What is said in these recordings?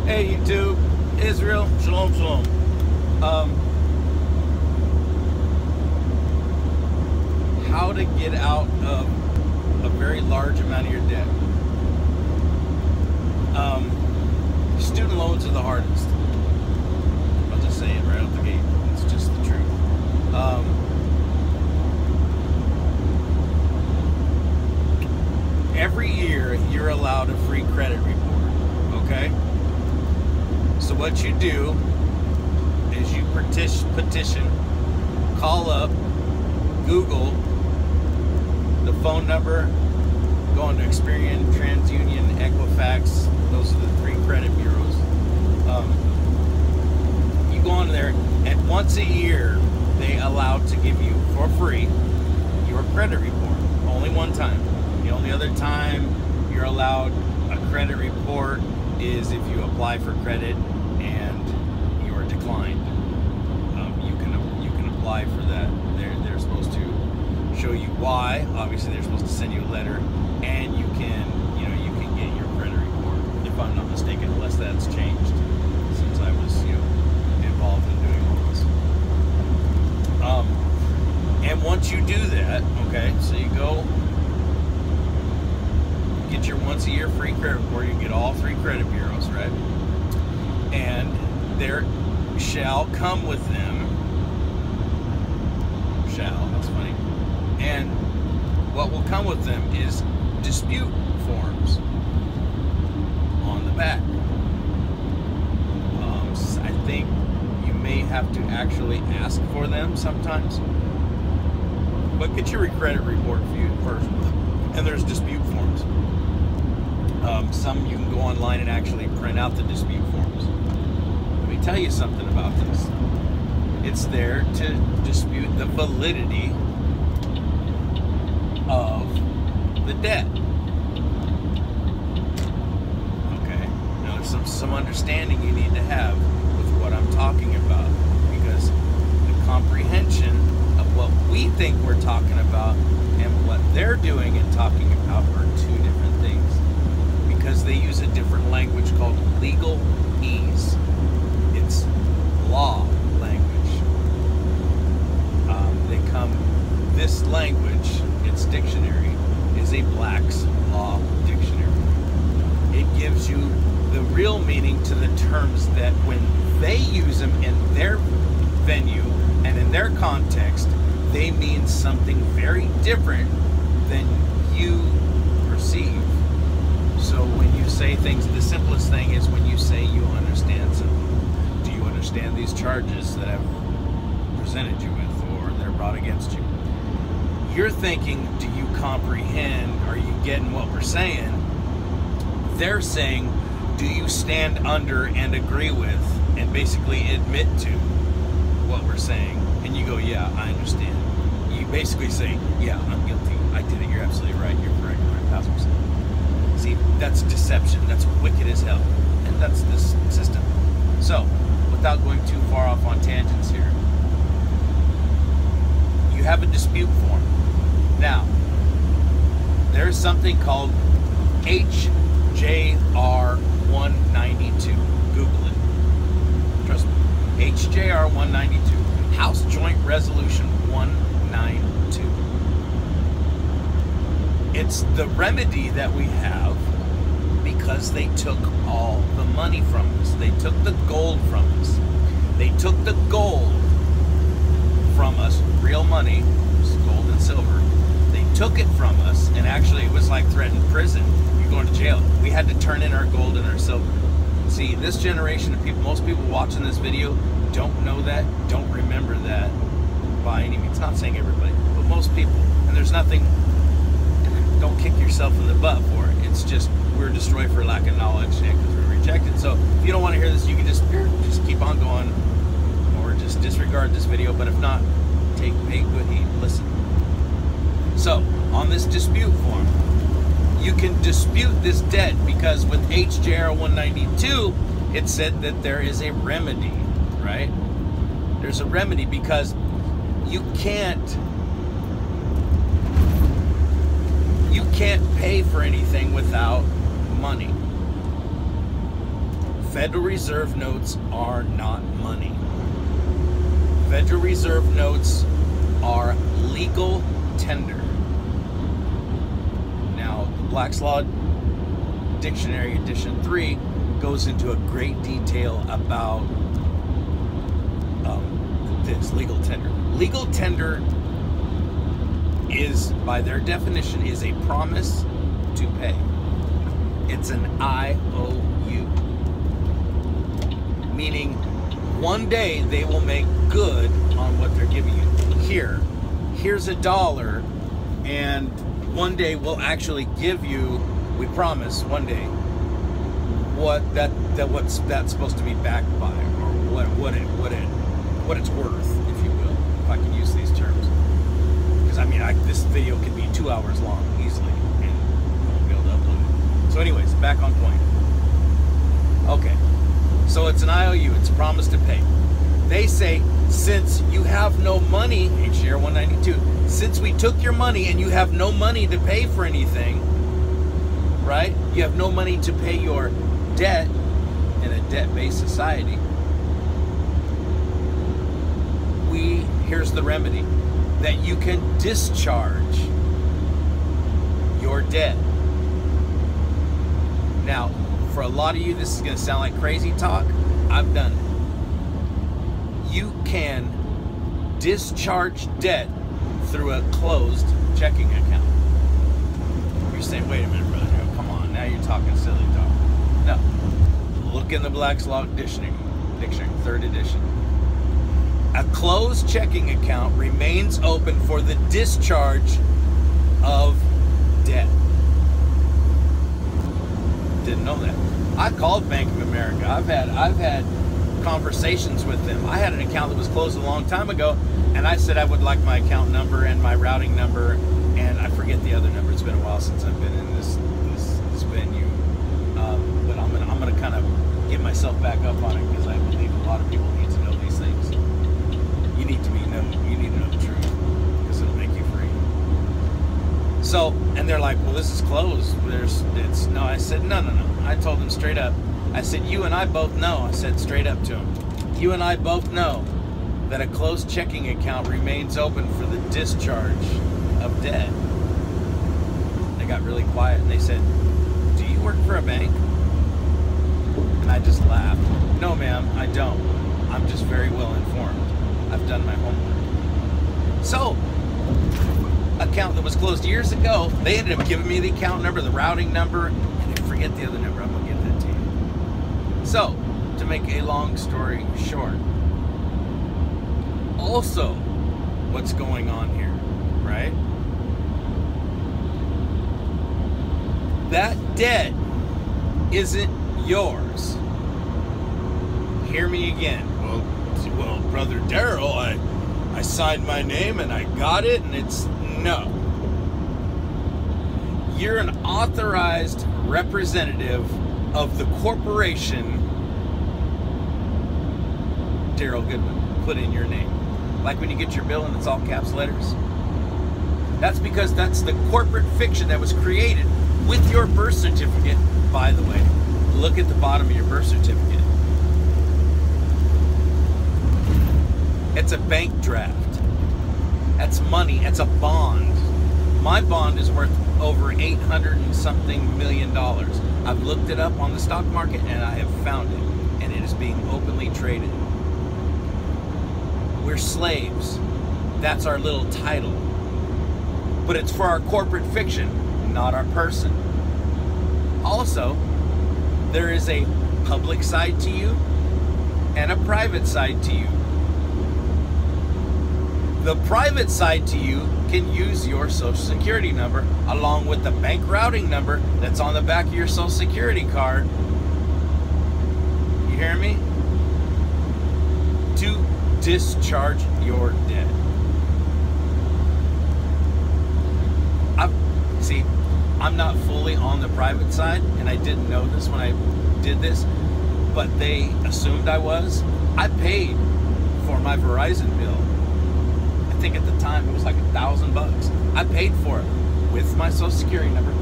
Hey YouTube, Israel, shalom, shalom. How to get out of a very large amount of your debt. Student loans are the hardest. I'll just say it right out the gate. It's just the truth. Every year you're allowed a free credit report, okay? So what you do is you petition, call up, Google the phone number, go on to Experian, TransUnion, Equifax. Those are the three credit bureaus. You go on there, and once a year they allow to give you for free your credit report. Only one time. The only other time you're allowed a credit report is if you apply for credit and you are declined. You can apply for that. They're supposed to show you why. Obviously, they're supposed to send you a letter, and you can get your credit report, if I'm not mistaken, unless that's changed since I was involved in doing all this. And once you do that, okay, so you go get your once a year free credit report. You get all three credit bureaus, right? And there shall come with them, that's funny. And what will come with them is dispute forms on the back. I think you may have to actually ask for them sometimes. But get your credit report for you first. And there's dispute forms. Some you can go online and actually print out the dispute forms. Let me tell you something about this. It's there to dispute the validity of the debt. Okay, now there's some understanding you need to have with what I'm talking about, because the comprehension of what we think we're talking about and what they're doing and talking about are two different things, because they use a different language called legalese. It's law language. This language, its dictionary, is a Black's Law Dictionary. It gives you the real meaning to the terms that when they use them in their venue and in their context, they mean something very different than you perceive. So when you say things, the simplest thing is when you say you understand something. Do you understand these charges that I've presented you with or that are brought against you? You're thinking, do you comprehend? Are you getting what we're saying? They're saying, do you stand under and agree with and basically admit to what we're saying? And you go, yeah, I understand. You basically say, yeah, I'm guilty. I did it. You're absolutely right. You're correct. 1,000%. See, that's deception. That's wicked as hell. And that's this system. So, without going too far off on tangents here, you have a dispute form. Now, there's something called HJR 192. Google it. Trust me. HJR 192. House Joint Resolution 192. It's the remedy that we have because they took all the money from us. They took the gold from us. They took the gold from us, real money, gold and silver. They took it from us, and actually it was like threatened prison. You're going to jail. We had to turn in our gold and our silver. See, this generation of people, most people watching this video don't know that, don't remember that by any means. Not saying everybody, but most people. And there's nothing, don't kick yourself in the butt for it. It's just, we're destroyed for lack of knowledge and because we're rejected. So if you don't want to hear this, you can just keep on going or just disregard this video. But if not, take good heed. Listen. So, on this dispute form, you can dispute this debt because with HJR 192, it said that there is a remedy, right? There's a remedy because you can't pay for anything without money. Federal Reserve notes are not money. Federal Reserve notes are legal tender. Now, the Black's Law Dictionary Edition 3 goes into a great detail about this legal tender. Legal tender is, by their definition, is a promise to pay. It's an IOU, meaning one day they will make good on what they're giving you. Here's $1, and one day we'll actually give you, we promise one day, what's that's supposed to be backed by, or what it's worth, if you will, if I can use these terms. Because I mean, this video could be 2 hours long easily, and I won't be able to upload it. So, anyways, back on point. Okay, so it's an IOU. It's a promise to pay. They say, since you have no money, HJR 192, since we took your money and you have no money to pay for anything, right? You have no money to pay your debt in a debt-based society. Here's the remedy, that you can discharge your debt. Now, for a lot of you, this is going to sound like crazy talk. I've done it. You can discharge debt through a closed checking account. You're saying, wait a minute, brother, come on, now you're talking silly talk. No, look in the Black's Law Dictionary, 3rd edition. A closed checking account remains open for the discharge of debt. Didn't know that. I called Bank of America. I've had conversations with them. I had an account that was closed a long time ago, and I said I would like my account number and my routing number, and I forget the other number. It's been a while since I've been in this venue, but I'm gonna kind of get myself back up on it, because I believe a lot of people need to know these things. You need to know the truth, because it'll make you free. So, and they're like, well, this is closed. No. I said, no. I told them straight up. I said, you and I both know. I said straight up to them, you and I both know that a closed checking account remains open for the discharge of debt. They got really quiet, and they said, do you work for a bank? And I just laughed. No, ma'am, I don't. I'm just very well informed. I've done my homework. So, account that was closed years ago, they ended up giving me the account number, the routing number, and I forget the other number. I'm gonna give that to you. So, to make a long story short, also, what's going on here, right? That debt isn't yours. Hear me again. Well, Brother Daryl, I signed my name and I got it, and it's no. You're an authorized representative of the corporation Daryl Goodman. Put in your name. Like when you get your bill and it's all caps letters. That's because that's the corporate fiction that was created with your birth certificate. By the way, look at the bottom of your birth certificate. It's a bank draft. That's money. It's a bond. My bond is worth over $800 and something million. I've looked it up on the stock market, and I have found it, and it is being openly traded. We're slaves. That's our little title. But it's for our corporate fiction, not our person. Also, there is a public side to you and a private side to you. The private side to you can use your Social Security number along with the bank routing number that's on the back of your Social Security card. You hear me? To discharge your debt. I'm not fully on the private side, and I didn't know this when I did this, but they assumed I was. I paid for my Verizon bill. I think at the time it was like $1,000. I paid for it with my Social Security number,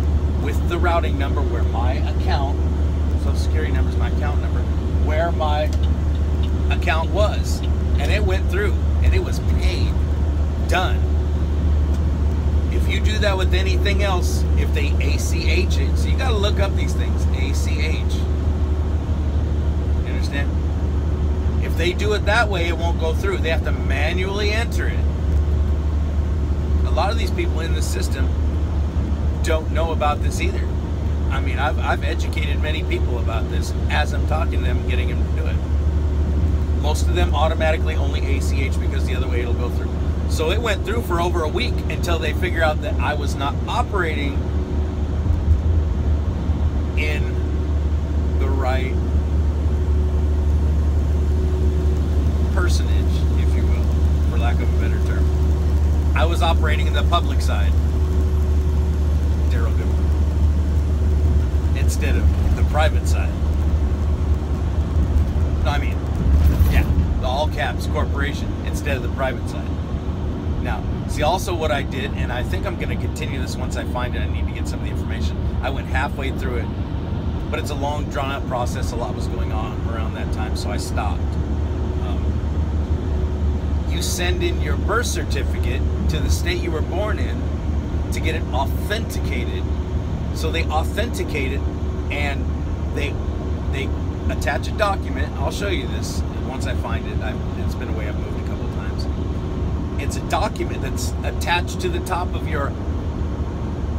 with the routing number where my account, Social Security number is my account number, account was. And it went through, and it was paid. Done. If you do that with anything else, if they ACH it, so you got to look up these things, ACH. You understand? If they do it that way, it won't go through. They have to manually enter it. A lot of these people in the system don't know about this either. I mean, I've educated many people about this as I'm talking to them and getting them to do it. Most of them automatically only ACH because the other way it'll go through. So it went through for over a week until they figure out that I was not operating in the right personage, if you will, for lack of a better term. I was operating in the public side, Daryl Goodman, instead of the private side. No, I mean, yeah, the all caps corporation instead of the private side. Now, see also what I did, and I think I'm going to continue this once I find it. I need to get some of the information. I went halfway through it, but it's a long, drawn-out process. A lot was going on around that time, so I stopped. You send in your birth certificate to the state you were born in to get it authenticated. So they authenticate it, and they attach a document. I'll show you this once I find it. It's been away. I've moved a couple of times. It's a document that's attached to the top of your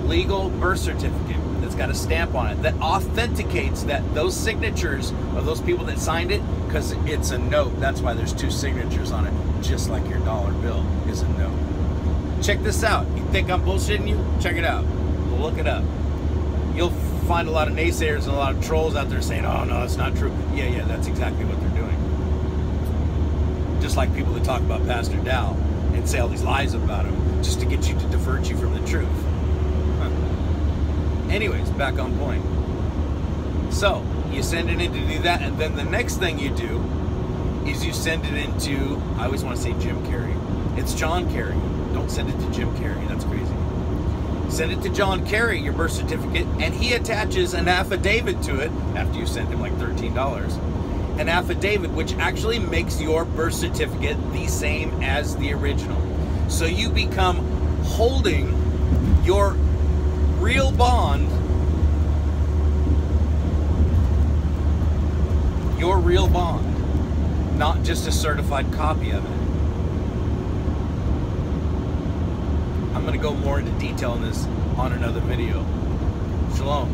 legal birth certificate that's got a stamp on it that authenticates that those signatures of those people that signed it, because it's a note. That's why there's two signatures on it, just like your dollar bill is a note. Check this out. You think I'm bullshitting you? Check it out. Look it up. You'll find a lot of naysayers and a lot of trolls out there saying, oh no, it's not true. Yeah, that's exactly what they're doing. Just like people that talk about Pastor Dow and say all these lies about him just to get you to divert you from the truth. Anyways, back on point. So, you send it in to do that, and then the next thing you do is you send it into, I always want to say Jim Carrey. It's John Kerry. Don't send it to Jim Carrey. That's crazy. Send it to John Kerry, your birth certificate, and he attaches an affidavit to it after you send him like $13. An affidavit which actually makes your birth certificate the same as the original. So you become holding your real bond, not just a certified copy of it. I'm going to go more into detail on this on another video. Shalom.